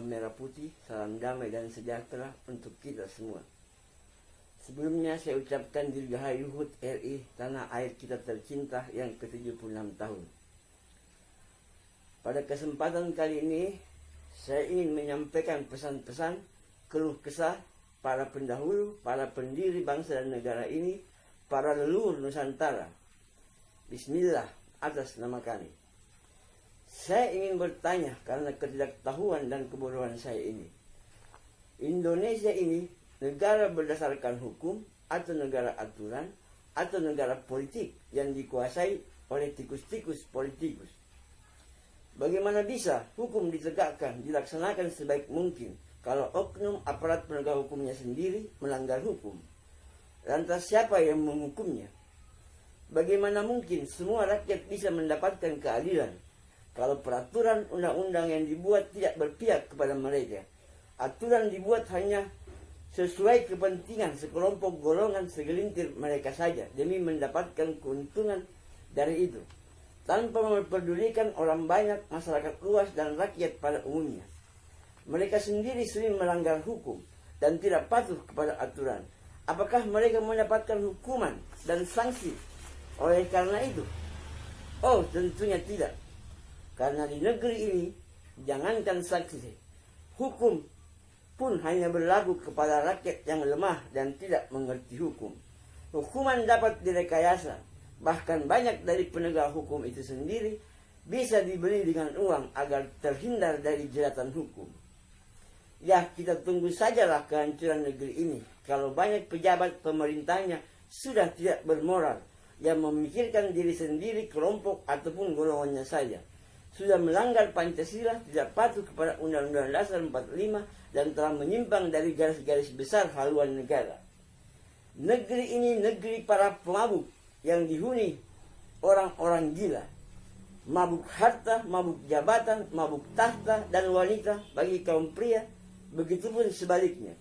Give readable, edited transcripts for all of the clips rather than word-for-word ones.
merah putih, salam damai dan sejahtera untuk kita semua. Sebelumnya saya ucapkan dirgahayu HUT RI, tanah air kita tercinta yang ke-76 tahun. Pada kesempatan kali ini, saya ingin menyampaikan pesan-pesan, keluh kesah para pendahulu, para pendiri bangsa dan negara ini, para leluhur Nusantara. Bismillah atas nama kami. Saya ingin bertanya karena ketidaktahuan dan kebodohan saya ini. Indonesia ini negara berdasarkan hukum atau negara aturan atau negara politik yang dikuasai oleh tikus-tikus politikus. Bagaimana bisa hukum ditegakkan, dilaksanakan sebaik mungkin kalau oknum aparat penegak hukumnya sendiri melanggar hukum? Lantas siapa yang menghukumnya? Bagaimana mungkin semua rakyat bisa mendapatkan keadilan kalau peraturan undang-undang yang dibuat tidak berpihak kepada mereka? Aturan dibuat hanya sesuai kepentingan sekelompok golongan segelintir mereka saja demi mendapatkan keuntungan dari itu, tanpa memperdulikan orang banyak, masyarakat luas, dan rakyat pada umumnya. Mereka sendiri sering melanggar hukum dan tidak patuh kepada aturan. Apakah mereka mendapatkan hukuman dan sanksi oleh karena itu? Oh, tentunya tidak. Karena di negeri ini, jangankan sanksi, hukum pun hanya berlaku kepada rakyat yang lemah dan tidak mengerti hukum. Hukuman dapat direkayasa. Bahkan banyak dari penegak hukum itu sendiri bisa dibeli dengan uang agar terhindar dari jeratan hukum. Ya, kita tunggu sajalah kehancuran negeri ini kalau banyak pejabat pemerintahnya sudah tidak bermoral, yang memikirkan diri sendiri, kelompok ataupun golongannya saja, sudah melanggar Pancasila, tidak patuh kepada Undang-Undang Dasar 45, dan telah menyimpang dari garis-garis besar haluan negara. Negeri ini negeri para pemabuk yang dihuni orang-orang gila. Mabuk harta, mabuk jabatan, mabuk tahta dan wanita bagi kaum pria, begitupun sebaliknya.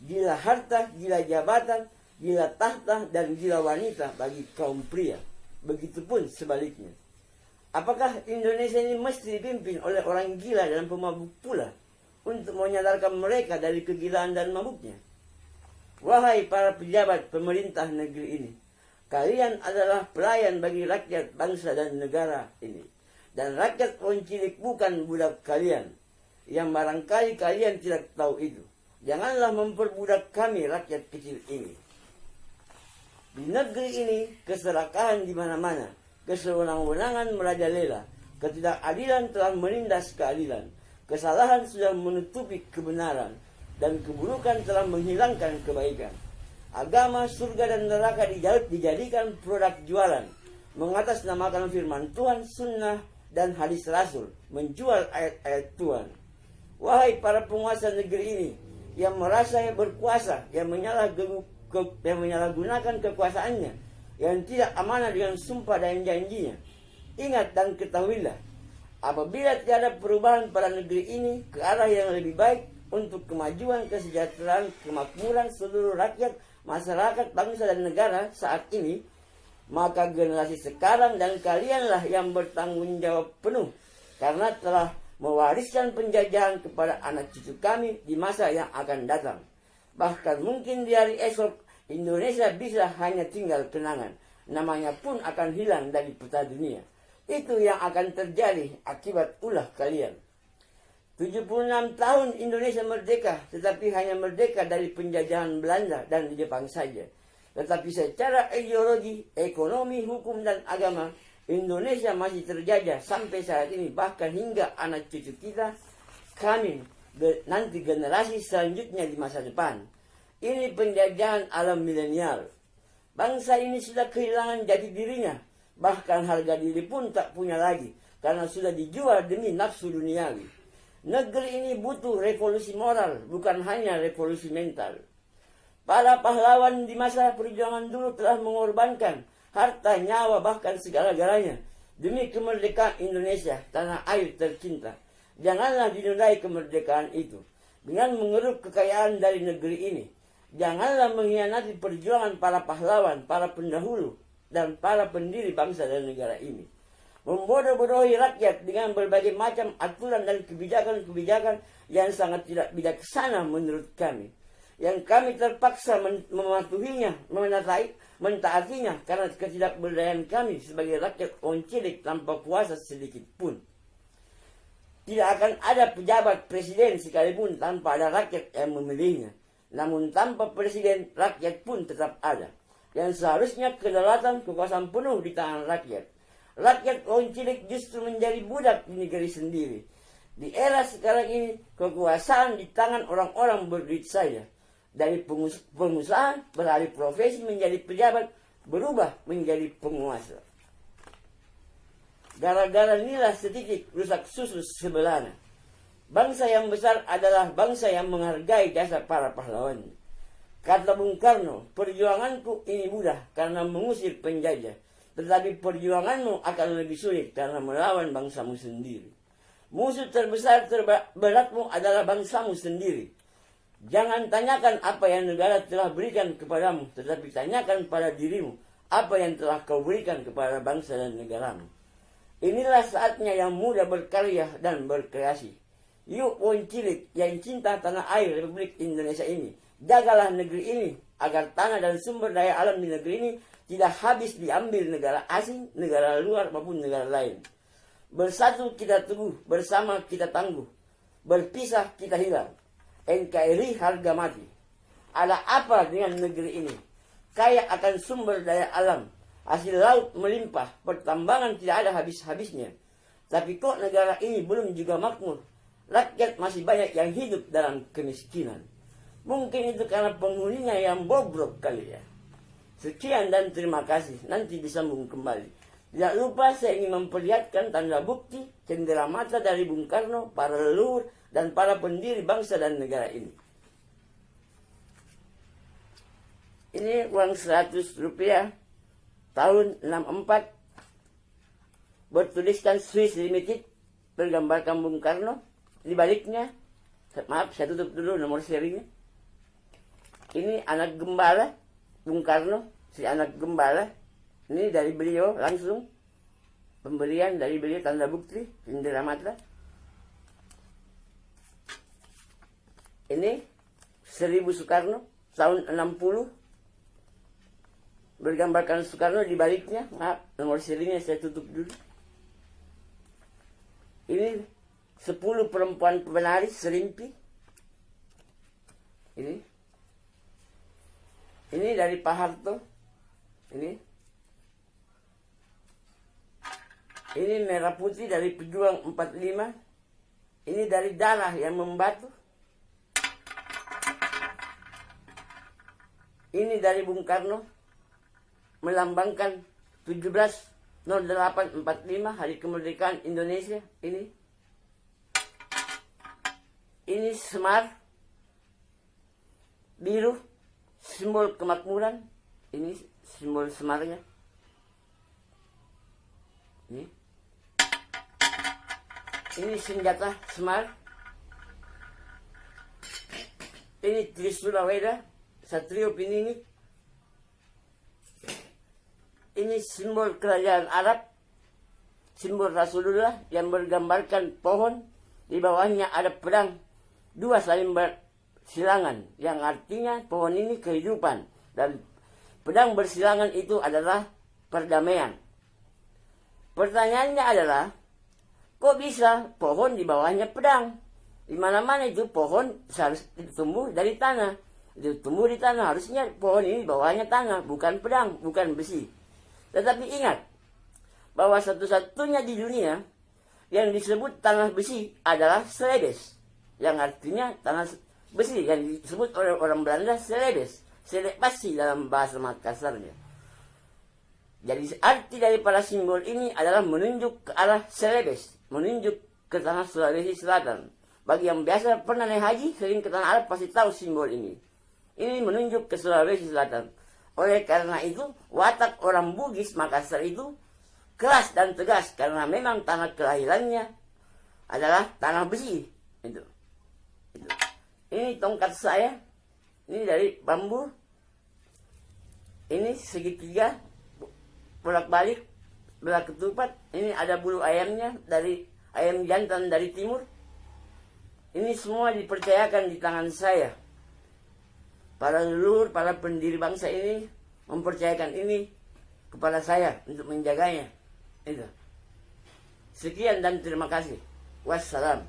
Gila harta, gila jabatan, gila tahta dan gila wanita bagi kaum pria, begitupun sebaliknya. Apakah Indonesia ini mesti dipimpin oleh orang gila dan pemabuk pula untuk menyadarkan mereka dari kegilaan dan mabuknya? Wahai para pejabat pemerintah negeri ini, kalian adalah pelayan bagi rakyat, bangsa dan negara ini. Dan rakyat orang cilik bukan budak kalian, yang barangkali kalian tidak tahu itu. Janganlah memperbudak kami rakyat kecil ini. Di negeri ini keserakahan di mana-mana, kesewenang-wenangan merajalela, ketidakadilan telah menindas keadilan, kesalahan sudah menutupi kebenaran, dan keburukan telah menghilangkan kebaikan. Agama, surga, dan neraka dijadikan produk jualan, mengatasnamakan firman Tuhan, sunnah, dan hadis Rasul, menjual ayat-ayat Tuhan. Wahai para penguasa negeri ini, yang merasa berkuasa, yang menyalahgunakan kekuasaannya, yang tidak amanah dengan sumpah dan janjinya, ingat dan ketahuilah, apabila tiada perubahan pada negeri ini ke arah yang lebih baik untuk kemajuan, kesejahteraan, kemakmuran seluruh rakyat, masyarakat, bangsa dan negara saat ini, maka generasi sekarang dan kalianlah yang bertanggung jawab penuh, karena telah mewariskan penjajahan kepada anak cucu kami di masa yang akan datang. Bahkan mungkin di hari esok Indonesia bisa hanya tinggal kenangan, namanya pun akan hilang dari peta dunia. Itu yang akan terjadi akibat ulah kalian. 76 tahun Indonesia merdeka, tetapi hanya merdeka dari penjajahan Belanda dan Jepang saja. Tetapi secara ideologi, ekonomi, hukum, dan agama, Indonesia masih terjajah sampai saat ini, bahkan hingga anak cucu kita, kami, nanti generasi selanjutnya di masa depan. Ini penjajahan alam milenial. Bangsa ini sudah kehilangan jati dirinya, bahkan harga diri pun tak punya lagi, karena sudah dijual demi nafsu duniawi. Negeri ini butuh revolusi moral, bukan hanya revolusi mental. Para pahlawan di masa perjuangan dulu telah mengorbankan harta, nyawa, bahkan segala-galanya demi kemerdekaan Indonesia, tanah air tercinta. Janganlah dinodai kemerdekaan itu dengan mengeruk kekayaan dari negeri ini. Janganlah mengkhianati perjuangan para pahlawan, para pendahulu, dan para pendiri bangsa dan negara ini. Membodoh-bodohi rakyat dengan berbagai macam aturan dan kebijakan-kebijakan yang sangat tidak bijaksana menurut kami, yang kami terpaksa mematuhinya, mentaatinya karena ketidakberdayaan kami sebagai rakyat orang cilik tanpa kuasa sedikit pun. Tidak akan ada pejabat presiden sekalipun tanpa ada rakyat yang memilihnya. Namun tanpa presiden, rakyat pun tetap ada. Yang seharusnya kedaulatan kekuasaan penuh di tangan rakyat. Rakyat orang cilik justru menjadi budak di negeri sendiri. Di era sekarang ini, kekuasaan di tangan orang-orang berduit saja. Dari pengusaha beralih profesi menjadi pejabat, berubah menjadi penguasa. Gara-gara inilah setitik rusak susu sebelahnya. Bangsa yang besar adalah bangsa yang menghargai jasa para pahlawan. Kata Bung Karno, perjuanganku ini mudah karena mengusir penjajah. Tetapi perjuanganmu akan lebih sulit karena melawan bangsamu sendiri. Musuh terbesar terberatmu adalah bangsamu sendiri. Jangan tanyakan apa yang negara telah berikan kepadamu, tetapi tanyakan pada dirimu apa yang telah kau berikan kepada bangsa dan negaramu. Inilah saatnya yang muda berkarya dan berkreasi. Yuk orang cilik yang cinta tanah air Republik Indonesia ini, jagalah negeri ini agar tanah dan sumber daya alam di negeri ini tidak habis diambil negara asing, negara luar maupun negara lain. Bersatu kita teguh, bersama kita tangguh. Berpisah kita hilang. NKRI harga mati. Ada apa dengan negeri ini? Kaya akan sumber daya alam. Hasil laut melimpah, pertambangan tidak ada habis-habisnya. Tapi kok negara ini belum juga makmur? Rakyat masih banyak yang hidup dalam kemiskinan. Mungkin itu karena penghuninya yang bobrok kali ya. Sekian dan terima kasih. Nanti disambung kembali. Tidak lupa saya ingin memperlihatkan tanda bukti cendera mata dari Bung Karno, para leluhur, dan para pendiri bangsa dan negara ini. Ini uang 100 rupiah tahun 64 bertuliskan Swiss Limited, bergambarkan Bung Karno. Di baliknya, maaf saya tutup dulu nomor serinya. Ini anak gembala Bung Karno, si anak gembala. Ini dari beliau langsung, pemberian dari beliau, tanda bukti cendera mata. Ini 1000 Soekarno tahun 60, bergambarkan Soekarno di baliknya. Maaf, nomor serinya saya tutup dulu. Ini 10 perempuan penaris Serimpi. Ini dari Pak Harto. Ini merah putih dari pejuang 45. Ini dari darah yang membatu. Ini dari Bung Karno, melambangkan 17/08/45 hari kemerdekaan Indonesia. Ini semar biru, simbol kemakmuran. Ini simbol semarnya. Ini senjata semar. Ini Trisula Weda, Satrio Pinini. Ini simbol kerajaan Arab, simbol Rasulullah yang bergambarkan pohon. Di bawahnya ada pedang, dua saling bersilangan, yang artinya pohon ini kehidupan. Dan pedang bersilangan itu adalah perdamaian. Pertanyaannya adalah, kok bisa pohon di bawahnya pedang? Di mana-mana itu pohon harus tumbuh dari tanah. Itu tumbuh di tanah, harusnya pohon ini di bawahnya tanah, bukan pedang, bukan besi. Tetapi ingat, bahwa satu-satunya di dunia yang disebut tanah besi adalah Celebes. Yang artinya tanah besi, yang disebut oleh orang Belanda Celebes. Selepasi dalam bahasa Makassarnya. Jadi arti daripada simbol ini adalah menunjuk ke arah Celebes, menunjuk ke tanah Sulawesi Selatan. Bagi yang biasa pernah naik haji, sering ke tanah Arab pasti tahu simbol ini. Ini menunjuk ke Sulawesi Selatan. Oleh karena itu, watak orang Bugis Makassar itu keras dan tegas karena memang tanah kelahirannya adalah tanah besi. Itu. Ini tongkat saya, ini dari bambu. Ini segitiga bolak-balik belah ketupat. Ini ada bulu ayamnya, dari ayam jantan dari timur. Ini semua dipercayakan di tangan saya. Para leluhur, para pendiri bangsa ini mempercayakan ini kepada saya untuk menjaganya. Itu. Sekian dan terima kasih. Wassalam.